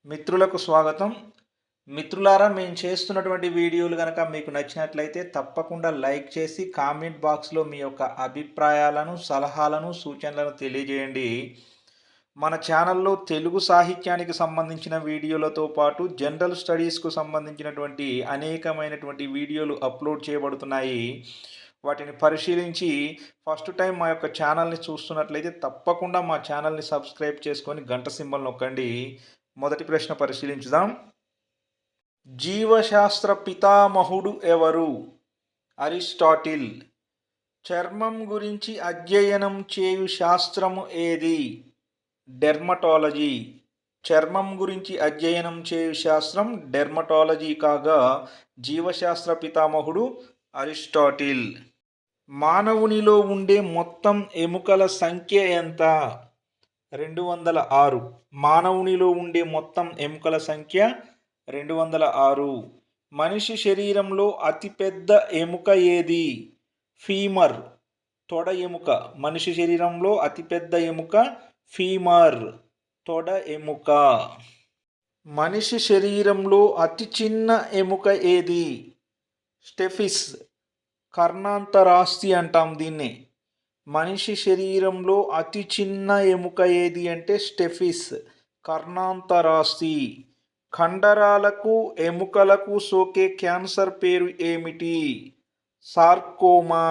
మిత్రులకు స్వాగతం. మిత్రులారా, మేము చేస్తున్నటువంటి వీడియోలు గనక మీకు నచ్చినట్లయితే తప్పకుండా లైక్ చేసి కామెంట్ బాక్స్లో మీ యొక్క అభిప్రాయాలను, సలహాలను, సూచనలను తెలియజేయండి. మన ఛానల్లో తెలుగు సాహిత్యానికి సంబంధించిన వీడియోలతో పాటు జనరల్ స్టడీస్కు సంబంధించినటువంటి అనేకమైనటువంటి వీడియోలు అప్లోడ్ చేయబడుతున్నాయి. వాటిని పరిశీలించి ఫస్ట్ టైం మా యొక్క ఛానల్ని చూస్తున్నట్లయితే తప్పకుండా మా ఛానల్ని సబ్స్క్రైబ్ చేసుకొని గంట సింబల్ నొక్కండి. మొదటి ప్రశ్న పరిశీలించుదాం. జీవశాస్త్ర పితామహుడు ఎవరు? అరిస్టాటిల్. చర్మం గురించి అధ్యయనం చేయు శాస్త్రము ఏది? డెర్మటాలజీ. చర్మం గురించి అధ్యయనం చేయు శాస్త్రం డెర్మటాలజీ కాగా జీవశాస్త్ర పితామహుడు అరిస్టాటిల్. మానవునిలో ఉండే మొత్తం ఎముకల సంఖ్య ఎంత? 206. మానవునిలో ఉండే మొత్తం ఎముకల సంఖ్య 206. మనిషి శరీరంలో అతిపెద్ద ఎముక ఏది? ఫీమర్, తొడ ఎముక. మనిషి శరీరంలో అతిపెద్ద ఎముక ఫీమర్, తొడ ఎముక. మనిషి శరీరంలో అతి చిన్న ఎముక ఏది? స్టెఫిస్, కర్ణాంతరాస్తి అంటాం దీన్ని. మనిషి శరీరంలో అతి చిన్న ఎముక ఏది అంటే స్టెఫిస్, కర్ణాంతరాస్తి. కండరాలకు ఎముకలకు సోకే క్యాన్సర్ పేరు ఏమిటి? సార్కోమా.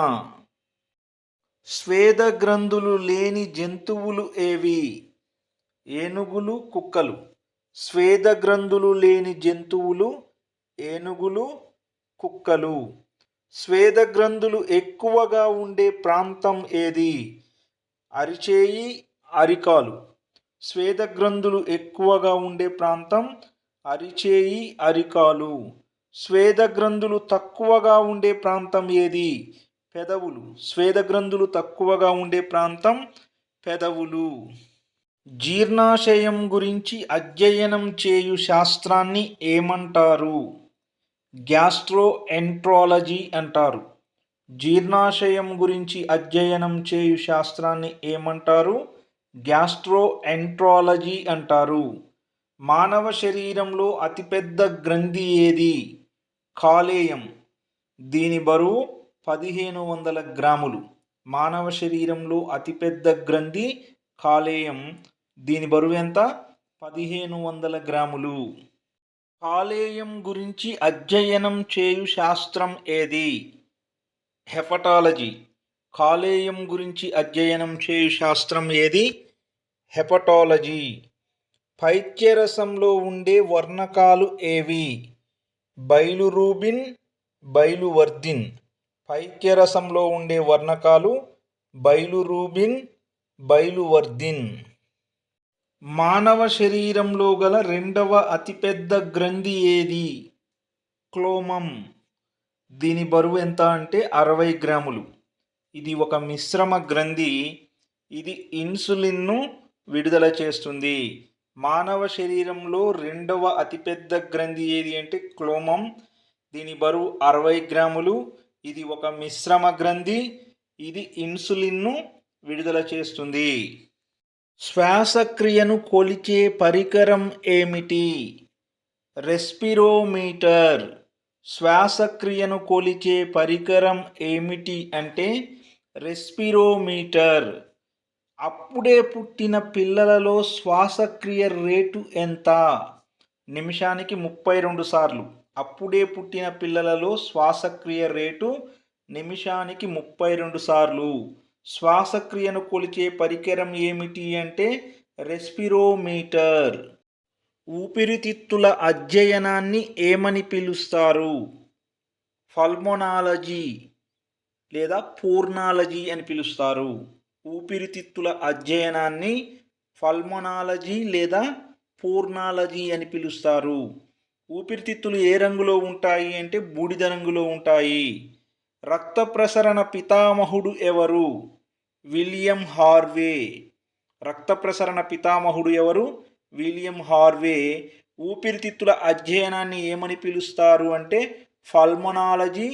స్వేద గ్రంథులు లేని జంతువులు ఏవి? ఏనుగులు, కుక్కలు. స్వేద గ్రంథులు లేని జంతువులు ఏనుగులు, కుక్కలు. స్వేద గ్రంథులు ఎక్కువగా ఉండే ప్రాంతం ఏది? అరిచేయి, అరికాలు. స్వేద గ్రంథులు ఎక్కువగా ఉండే ప్రాంతం అరిచేయి, అరికాలు. స్వేద గ్రంథులు తక్కువగా ఉండే ప్రాంతం ఏది? పెదవులు. స్వేద గ్రంథులు తక్కువగా ఉండే ప్రాంతం పెదవులు. జీర్ణాశయం గురించి అధ్యయనం చేయు శాస్త్రాన్ని ఏమంటారు? గ్యాస్ట్రోఎంట్రాలజీ అంటారు. జీర్ణాశయం గురించి అధ్యయనం చేయు శాస్త్రాన్ని ఏమంటారు? గ్యాస్ట్రోఎంట్రాలజీ అంటారు. మానవ శరీరంలో అతిపెద్ద గ్రంథి ఏది? కాలేయం. దీని బరువు 1500 గ్రాములు. మానవ శరీరంలో అతిపెద్ద గ్రంథి కాలేయం. దీని బరువు ఎంత? 1500 గ్రాములు. కాలేయం గురించి అధ్యయనం చేయు శాస్త్రం ఏది? హెపటాలజీ. కాలేయం గురించి అధ్యయనం చేయు శాస్త్రం ఏది? హెపటాలజీ. పైత్యరసంలో ఉండే వర్ణకాలు ఏవి? బైలురూబిన్, బైలువర్దిన్. పైత్యరసంలో ఉండే వర్ణకాలు బైలురూబిన్, బైలువర్దిన్. మానవ శరీరంలో గల రెండవ అతిపెద్ద గ్రంథి ఏది? క్లోమం. దీని బరువు ఎంత అంటే 60 గ్రాములు. ఇది ఒక మిశ్రమ గ్రంథి. ఇది ఇన్సులిన్ను విడుదల చేస్తుంది. మానవ శరీరంలో రెండవ అతిపెద్ద గ్రంథి ఏది అంటే క్లోమం. దీని బరువు 60 గ్రాములు. ఇది ఒక మిశ్రమ గ్రంథి. ఇది ఇన్సులిన్ను విడుదల చేస్తుంది. శ్వాసక్రియను కొలిచే పరికరం ఏమిటి? రెస్పిరోమీటర్. శ్వాసక్రియను కొలిచే పరికరం ఏమిటి అంటే రెస్పిరోమీటర్. అప్పుడే పుట్టిన పిల్లలలో శ్వాసక్రియ రేటు ఎంత? నిమిషానికి 32 సార్లు. అప్పుడే పుట్టిన పిల్లలలో శ్వాసక్రియ రేటు నిమిషానికి 32 సార్లు. శ్వాసక్రియను కొలిచే పరికరం ఏమిటి అంటే రెస్పిరోమీటర్. ఊపిరితిత్తుల అధ్యయనాన్ని ఏమని పిలుస్తారు? పల్మనాలజీ లేదా పూర్నాలజీ అని పిలుస్తారు. ఊపిరితిత్తుల అధ్యయనాన్ని పల్మనాలజీ లేదా పూర్నాలజీ అని పిలుస్తారు. ఊపిరితిత్తులు ఏ రంగులో ఉంటాయి అంటే బూడిద రంగులో ఉంటాయి. రక్త ప్రసరణ పితామహుడు ఎవరు? William Harvey. రక్త ప్రసరణ పితామహుడు ఎవరు? William Harvey. ఊపిరితిత్తుల అధ్యయనాన్ని ఏమని పిలుస్తారు అంటే పల్మనాలజీ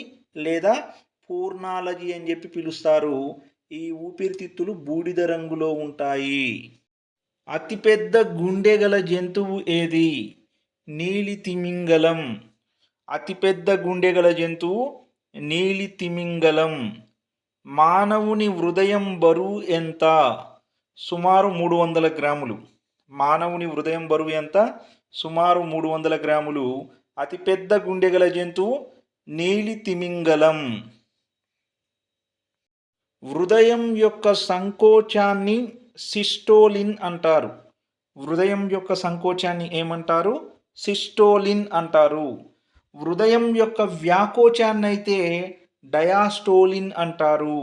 లేదా పూర్నాలజీ అని చెప్పి పిలుస్తారు. ఈ ఊపిరితిత్తులు బూడిద రంగులో ఉంటాయి. అతిపెద్ద గుండె గల జంతువు ఏది? నీలి తిమింగలం. అతిపెద్ద గుండె గల జంతువు నీలి తిమింగలం. మానవుని హృదయం బరువు ఎంత? సుమారు 300 గ్రాములు. మానవుని హృదయం బరువు ఎంత? సుమారు 300 గ్రాములు. అతిపెద్ద గుండె గల జంతువు నీలి తిమింగలం. హృదయం యొక్క సంకోచాన్ని సిస్టోలిన్ అంటారు. హృదయం యొక్క సంకోచాన్ని ఏమంటారు? సిస్టోలిన్ అంటారు. హృదయం యొక్క వ్యాకోచాన్ని అయితే డయాస్టోలిన్ అంటారు.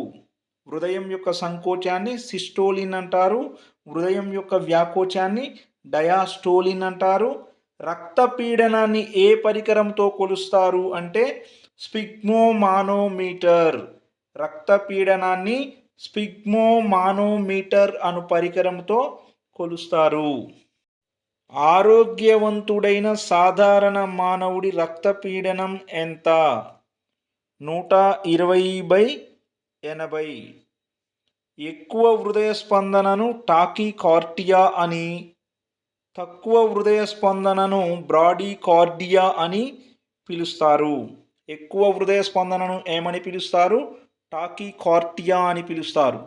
హృదయం యొక్క సంకోచాన్ని సిస్టోలిన్ అంటారు. హృదయం యొక్క వ్యాకోచాన్ని డయాస్టోలిన్ అంటారు. రక్తపీడనాన్ని ఏ పరికరంతో కొలుస్తారు అంటే స్పిగ్మోమానోమీటర్. రక్తపీడనాన్ని స్పిగ్మోమానోమీటర్ అను పరికరంతో కొలుస్తారు. ఆరోగ్యవంతుడైన సాధారణ మానవుడి రక్తపీడనం ఎంత? 120/80. ఎక్కువ హృదయ స్పందనను టాకీకార్డియా అని, తక్కువ హృదయ స్పందనను బ్రాడీకార్డియా అని పిలుస్తారు. ఎక్కువ హృదయ స్పందనను ఏమని పిలుస్తారు? టాకీకార్డియా అని పిలుస్తారు.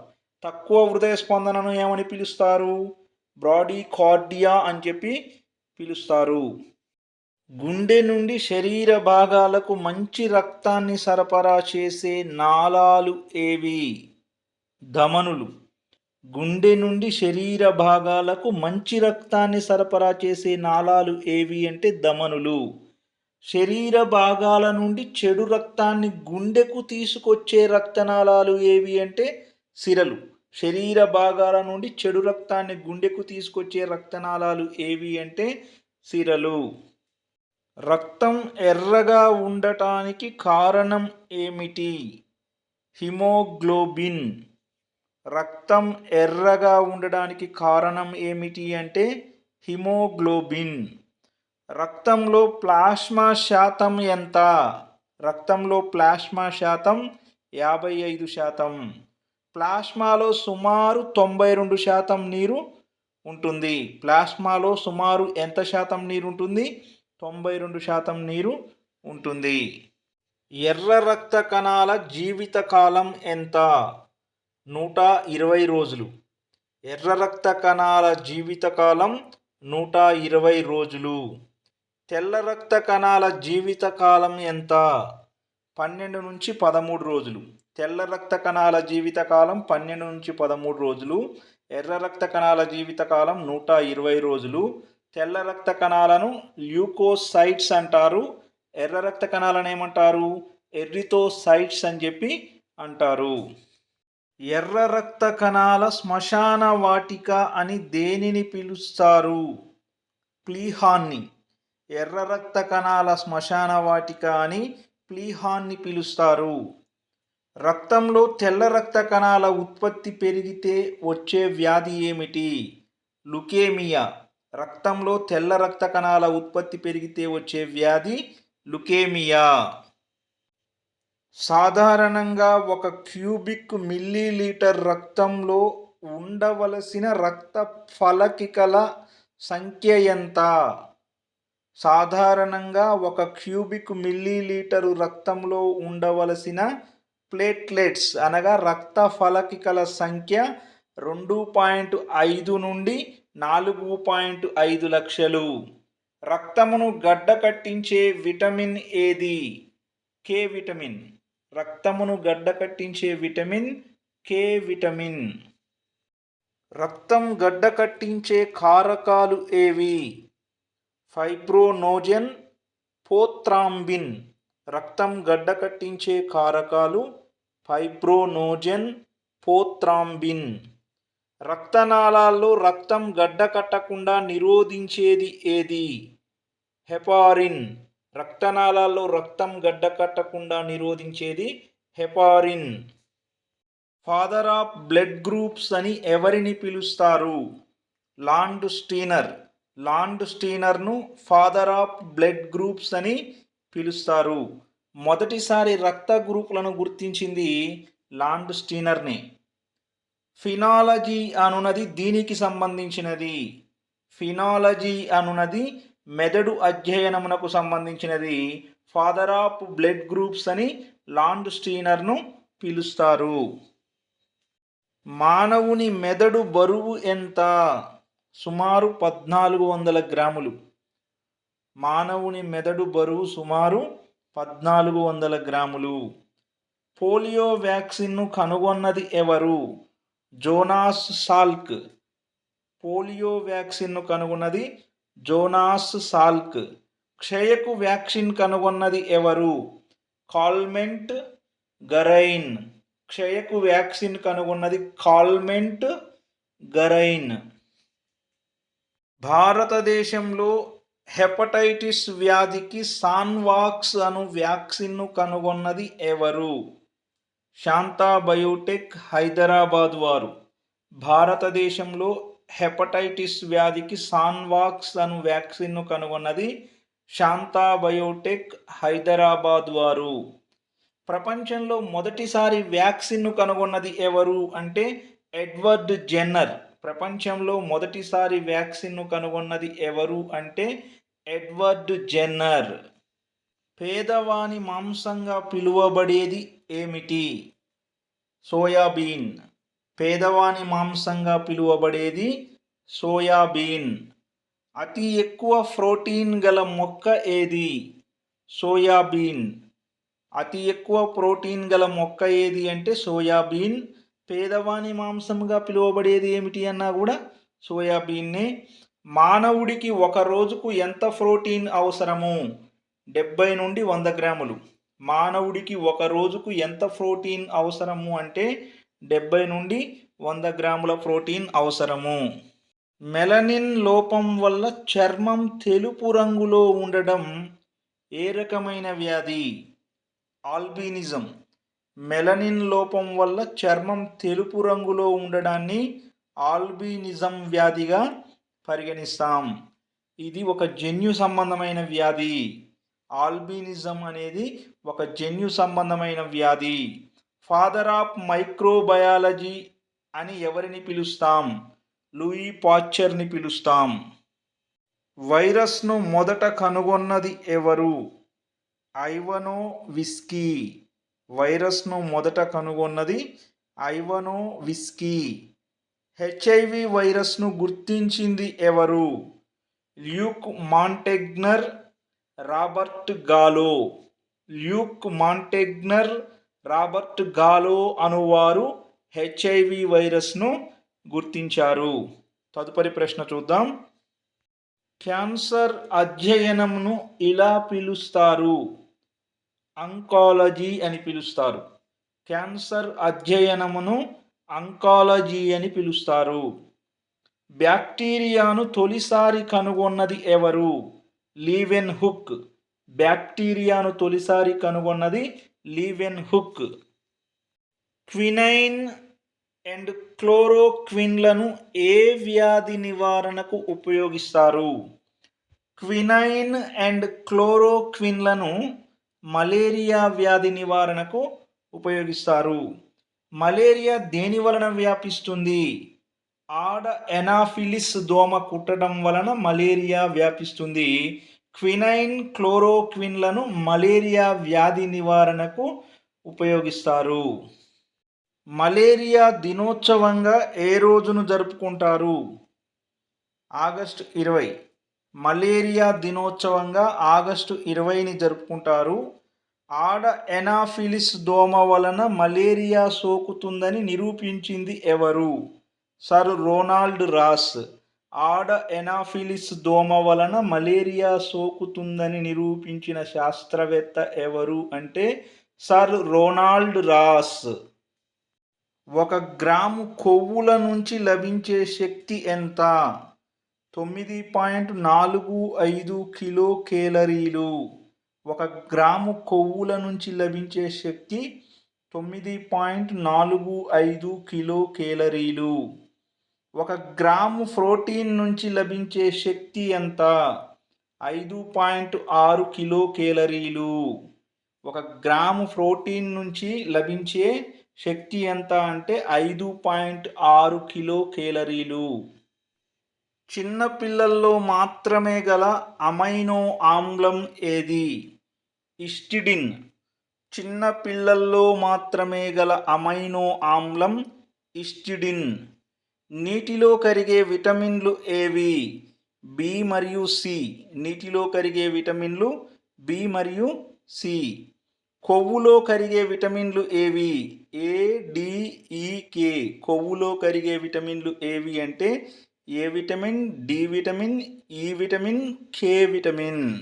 తక్కువ హృదయ స్పందనను ఏమని పిలుస్తారు? బ్రాడీకార్డియా అని చెప్పి పిలుస్తారు. గుండె నుండి శరీర భాగాలకు మంచి రక్తాన్ని సరఫరా చేసే నాళాలు ఏవి? ధమనులు. గుండె నుండి శరీర భాగాలకు మంచి రక్తాన్ని సరఫరా చేసే నాళాలు ఏవి అంటే ధమనులు. శరీర భాగాల నుండి చెడు రక్తాన్ని గుండెకు తీసుకొచ్చే రక్తనాళాలు ఏవి అంటే సిరలు. శరీర భాగాల నుండి చెడు రక్తాన్ని గుండెకు తీసుకొచ్చే రక్తనాళాలు ఏవి అంటే సిరలు. రక్తం ఎర్రగా ఉండటానికి కారణం ఏమిటి? హిమోగ్లోబిన్. రక్తం ఎర్రగా ఉండడానికి కారణం ఏమిటి అంటే హిమోగ్లోబిన్. రక్తంలో ప్లాస్మా శాతం ఎంత? రక్తంలో ప్లాస్మా శాతం 55%. ప్లాస్మాలో సుమారు 92% నీరు ఉంటుంది. ప్లాస్మాలో సుమారు ఎంత శాతం నీరు ఉంటుంది? 92% నీరు ఉంటుంది. ఎర్ర రక్త కణాల జీవితకాలం ఎంత? 120 రోజులు. ఎర్ర రక్త కణాల జీవితకాలం 120 రోజులు. తెల్ల రక్త కణాల జీవితకాలం ఎంత? 12 నుంచి 13 రోజులు. తెల్ల రక్త కణాల జీవితకాలం 12 నుంచి 13 రోజులు. ఎర్ర రక్త కణాల జీవితకాలం 120 రోజులు. తెల్ల రక్త కణాలను ల్యూకోసైట్స్ అంటారు. ఎర్ర రక్త కణాలను ఏమంటారు? ఎరిథ్రోసైట్స్ అని చెప్పి అంటారు. ఎర్ర రక్త కణాల శ్మశాన వాటిక అని దేనిని పిలుస్తారు? ప్లీహాన్ని. ఎర్ర రక్త కణాల శ్మశాన వాటిక అని ప్లీహాన్ని పిలుస్తారు. రక్తంలో తెల్ల రక్త కణాల ఉత్పత్తి పెరిగితే వచ్చే వ్యాధి ఏమిటి? లుకేమియా. రక్తంలో తెల్ల రక్త కణాల ఉత్పత్తి పెరిగితే వచ్చే వ్యాధి లుకేమియా. సాధారణంగా 1 క్యూబిక్ మిల్లీలీటర్ రక్తంలో ఉండవలసిన రక్త ఫలకికల సంఖ్య ఎంత? సాధారణంగా 1 క్యూబిక్ మిల్లీలీటరు రక్తంలో ఉండవలసిన ప్లేట్లెట్స్ అనగా రక్త ఫలకికల సంఖ్య 2.5 నుండి 4.5 లక్షలు. రక్తమును గడ్డకట్టించే విటమిన్ ఏది? కే విటమిన్. రక్తమును గడ్డకట్టించే విటమిన్ కే విటమిన్. రక్తం గడ్డకట్టించే కారకాలు ఏవి? ఫైబ్రోనోజెన్, పోత్రాంబిన్. రక్తం గడ్డకట్టించే కారకాలు ఫైబ్రోనోజెన్, పోత్రాంబిన్. రక్తనాళాల్లో రక్తం గడ్డకట్టకుండా నిరోధించేది ఏది? హెపారిన్. రక్తనాళాల్లో రక్తం గడ్డకట్టకుండా నిరోధించేది heparin. Father of blood groups అని ఎవరిని పిలుస్తారు? Landsteiner. లాండ్ స్టీనర్ను ఫాదర్ ఆఫ్ బ్లడ్ గ్రూప్స్ అని పిలుస్తారు. మొదటిసారి రక్త గ్రూపులను గుర్తించింది లాండ్ స్టీనర్ని. ఫినాలజీ అనునది దీనికి సంబంధించినది. ఫినాలజీ అనునది మెదడు అధ్యయనమునకు సంబంధించినది. ఫాదర్ ఆఫ్ బ్లడ్ గ్రూప్స్ అని లాండ్ స్టీనర్ను పిలుస్తారు. మానవుని మెదడు బరువు ఎంత? సుమారు 1400 గ్రాములు. మానవుని మెదడు బరువు సుమారు 1400 గ్రాములు. పోలియో వ్యాక్సిన్ను కనుగొన్నది ఎవరు? Jonas Salk. పోలియో వ్యాక్సిన్ను కనుగొన్నది జోనాస్ సాల్క్. క్షయకు వ్యాక్సిన్ కనుగొన్నది ఎవరు? కాల్మెంట్ గరైన్. క్షయకు వ్యాక్సిన్ కనుగొన్నది కాల్మెంట్ గరైన్. భారతదేశంలో హెపటైటిస్ వ్యాధికి సాన్వాక్స్ అను వ్యాక్సిన్ను కనుగొన్నది ఎవరు? శాంతా బయోటెక్ హైదరాబాద్ వారు. భారతదేశంలో హెపటైటిస్ వ్యాధికి సాన్వాక్స్ అను వ్యాక్సిన్ను కనుగొన్నది శాంతా బయోటెక్ హైదరాబాద్ వారు. ప్రపంచంలో మొదటిసారి వ్యాక్సిన్ను కనుగొన్నది ఎవరు అంటే ఎడ్వర్డ్ జెన్నర్. ప్రపంచంలో మొదటిసారి వ్యాక్సిన్ను కనుగొన్నది ఎవరు అంటే ఎడ్వర్డ్ జెన్నర్. పేదవాని మాంసంగా పిలువబడేది ఏమిటి? సోయాబీన్. పేదవాని మాంసంగా పిలువబడేది సోయాబీన్. అతి ఎక్కువ ప్రోటీన్ గల మొక్క ఏది? సోయాబీన్. అతి ఎక్కువ ప్రోటీన్ గల మొక్క ఏది అంటే సోయాబీన్. పేదవాని మాంసంగా పిలువబడేది ఏమిటి అన్నా కూడా సోయాబీన్నే. మానవుడికి ఒక రోజుకు ఎంత ప్రోటీన్ అవసరము? 70 నుండి 100 గ్రాములు. మానవుడికి ఒక రోజుకు ఎంత ప్రోటీన్ అవసరము అంటే 70 నుండి 100 గ్రాముల ప్రోటీన్ అవసరము. మెలనిన్ లోపం వల్ల చర్మం తెలుపు రంగులో ఉండడం ఏ రకమైన వ్యాధి? ఆల్బినిజం. మెలనిన్ లోపం వల్ల చర్మం తెలుపు రంగులో ఉండడాన్ని ఆల్బినిజం వ్యాధిగా పరిగణిస్తాం. ఇది ఒక జన్యు సంబంధమైన వ్యాధి. ఆల్బినిజం అనేది ఒక జన్యు సంబంధమైన వ్యాధి. ఫాదర్ ఆఫ్ మైక్రోబయాలజీ అని ఎవరిని పిలుస్తాం? లూయి పాశ్చర్ని పిలుస్తాం. వైరస్ను మొదట కనుగొన్నది ఎవరు? Ivanovsky. వైరస్ను మొదట కనుగొన్నది ఐవనో విస్కీ. హెచ్ఐవి వైరస్ను గుర్తించింది ఎవరు? Luc Montagnier, Robert Gallo. Luc Montagnier, Robert Gallo అనువారు హెచ్ఐవి వైరస్ను గుర్తించారు. తదుపరి ప్రశ్న చూద్దాం. క్యాన్సర్ అధ్యయనంను ఇలా పిలుస్తారు? అంకాలజీ అని పిలుస్తారు. క్యాన్సర్ అధ్యయనమును అంకాలజీ అని పిలుస్తారు. బ్యాక్టీరియాను తొలిసారి కనుగొన్నది ఎవరు? లీవెన్ హుక్. బ్యాక్టీరియాను తొలిసారి కనుగొన్నది లీవెన్ హుక్. క్వినైన్ అండ్ క్లోరోక్విన్లను ఏ వ్యాధి నివారణకు ఉపయోగిస్తారు? క్వినైన్ అండ్ క్లోరోక్విన్లను మలేరియా వ్యాధి నివారణకు ఉపయోగిస్తారు. మలేరియా దేని వలన వ్యాపిస్తుంది? ఆడ ఎనాఫిలిస్ దోమ కుట్టడం వలన మలేరియా వ్యాపిస్తుంది. క్వినైన్, క్లోరోక్విన్లను మలేరియా వ్యాధి నివారణకు ఉపయోగిస్తారు. మలేరియా దినోత్సవంగా ఏ రోజును జరుపుకుంటారు? ఆగస్టు 20. మలేరియా దినోత్సవంగా ఆగస్టు 20ని జరుపుకుంటారు. ఆడ ఎనాఫిలిస్ దోమ వలన మలేరియా సోకుతుందని నిరూపించింది ఎవరు? Sir Ronald Ross. ఆడ ఎనాఫిలిస్ దోమ వలన మలేరియా సోకుతుందని నిరూపించిన శాస్త్రవేత్త ఎవరు అంటే సర్ రోనాల్డ్ రాస్. 1 గ్రాము కొవ్వుల నుంచి లభించే శక్తి ఎంత? 9.45 కిలో కేలరీలు. 1 గ్రాము కొవ్వుల నుంచి లభించే శక్తి 9.45 కిలో కేలరీలు. 1 గ్రాము ప్రోటీన్ నుంచి లభించే శక్తి ఎంత? 5.6 కిలో కేలరీలు. 1 గ్రాము ప్రోటీన్ నుంచి లభించే శక్తి ఎంత అంటే 5.6 కిలో కేలరీలు. చిన్న పిల్లల్లో మాత్రమే గల అమైనో ఆమ్లం ఏది? హిస్టిడిన్. చిన్న పిల్లల్లో మాత్రమే గల అమైనో ఆమ్లం హిస్టిడిన్. నీటిలో కరిగే విటమిన్లు ఏవి? బి మరియు సి. నీటిలో కరిగే విటమిన్లు బి మరియు సి. కొవ్వులో కరిగే విటమిన్లు ఏవి? ఏ, డి, ఈ, కే. కొవ్వులో కరిగే విటమిన్లు ఏవి అంటే A vitamin, D vitamin, E vitamin, K vitamin.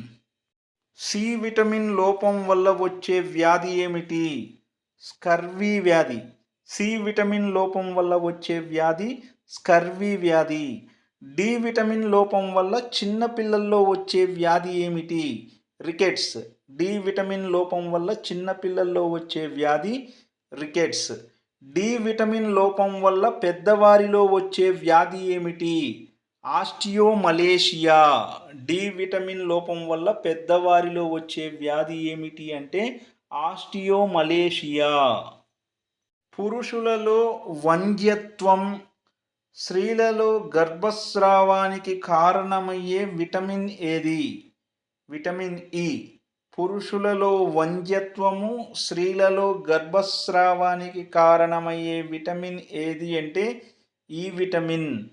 C vitamin లోపం వల్ల వచ్చే వ్యాధి ఏమిటి? స్కర్వీ వ్యాధి. సి విటమిన్ లోపం వల్ల వచ్చే వ్యాధి స్కర్వీ వ్యాధి. డి విటమిన్ లోపం వల్ల చిన్న పిల్లల్లో వచ్చే వ్యాధి ఏమిటి? రికెట్స్. డి విటమిన్ లోపం వల్ల చిన్న పిల్లల్లో వచ్చే వ్యాధి రికెట్స్. డి విటమిన్ లోపం వల్ల పెద్దవారిలో వచ్చే వ్యాధి ఏమిటి? ఆస్టియోమలేషియా. డి విటమిన్ లోపం వల్ల పెద్దవారిలో వచ్చే వ్యాధి ఏమిటి అంటే ఆస్టియోమలేషియా. పురుషులలో వంధ్యత్వం, స్త్రీలలో గర్భస్రావానికి కారణమయ్యే విటమిన్ ఏది? Vitamin E. పురుషులలో వంధ్యత్వము, స్త్రీలలో గర్భస్రావానికి కారణమయ్యే విటమిన్ ఏది అంటే ఈ విటమిన్.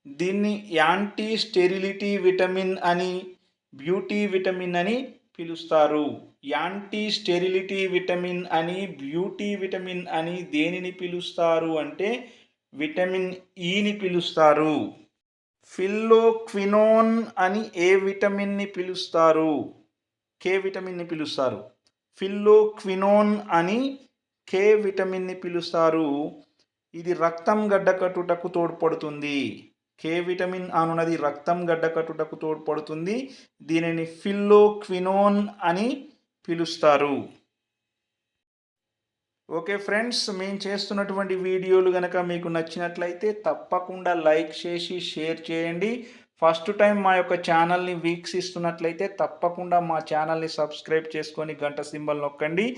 దీన్ని యాంటీ స్టెరిలిటీ విటమిన్ అని, బ్యూటీ విటమిన్ అని పిలుస్తారు. యాంటీ స్టెరిలిటీ విటమిన్ అని, బ్యూటీ విటమిన్ అని దేనిని పిలుస్తారు అంటే విటమిన్ ఈని పిలుస్తారు. ఫిల్లోక్వినోన్ అని ఏ విటమిన్ని పిలుస్తారు? కే విటమిన్ని పిలుస్తారు. ఫిల్లోక్వినోన్ అని కే విటమిన్ని పిలుస్తారు. ఇది రక్తం గడ్డకట్టుటకు తోడ్పడుతుంది. కే విటమిన్ అనున్నది రక్తం గడ్డకట్టుటకు తోడ్పడుతుంది. దీనిని ఫిల్లోక్వినోన్ అని పిలుస్తారు. ఓకే ఫ్రెండ్స్, మేము చేస్తున్నటువంటి వీడియోలు కనుక మీకు నచ్చినట్లయితే తప్పకుండా లైక్ చేసి షేర్ చేయండి. ఫస్ట్ టైం మా యొక్క ఛానల్ని వీక్షిస్తున్నట్లయితే తప్పకుండా మా ఛానల్ని సబ్స్క్రైబ్ చేసుకొని గంట సింబల్ నొక్కండి.